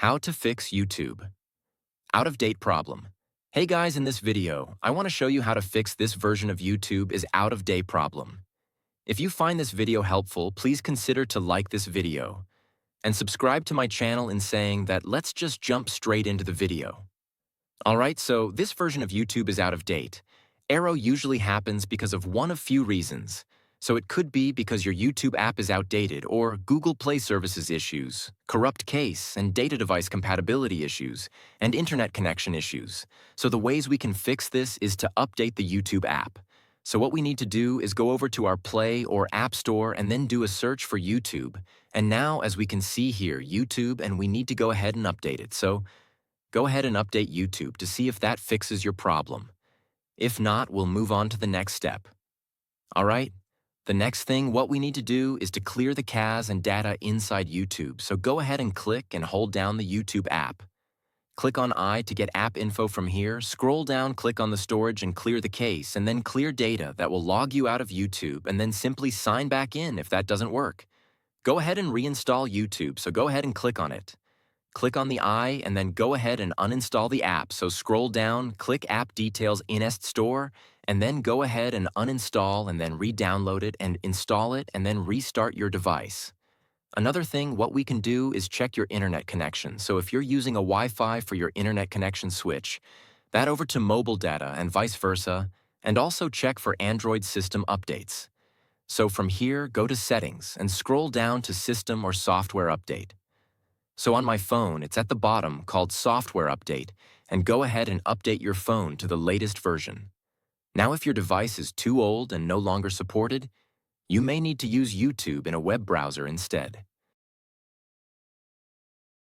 How to fix YouTube. Out-of-date problem. Hey guys, in this video, I want to show you how to fix this version of YouTube is out-of-date problem. If you find this video helpful, please consider to like this video and subscribe to my channel in saying that let's just jump straight into the video. Alright, so this version of YouTube is out of date. Error usually happens because of one of few reasons. So it could be because your YouTube app is outdated or Google Play Services issues, corrupt case and data device compatibility issues, and internet connection issues. So the ways we can fix this is to update the YouTube app. So what we need to do is go over to our Play or App Store and then do a search for YouTube. And now, as we can see here, YouTube, and we need to go ahead and update it. So go ahead and update YouTube to see if that fixes your problem. If not, we'll move on to the next step. Alright? The next thing, what we need to do is to clear the CAS and data inside YouTube, so go ahead and click and hold down the YouTube app. Click on I to get app info from here, scroll down, click on the storage and clear the case, and then clear data that will log you out of YouTube, and then simply sign back in if that doesn't work. Go ahead and reinstall YouTube, so go ahead and click on it. Click on the I and then go ahead and uninstall the app, so scroll down, click App Details in Store, and then go ahead and uninstall and then re-download it and install it and then restart your device. Another thing, what we can do is check your internet connection. So if you're using a Wi-Fi for your internet connection, switch that over to mobile data and vice versa, and also check for Android system updates. So from here, go to Settings and scroll down to System or Software Update. So on my phone, it's at the bottom called Software Update, and go ahead and update your phone to the latest version. Now if your device is too old and no longer supported, you may need to use YouTube in a web browser instead.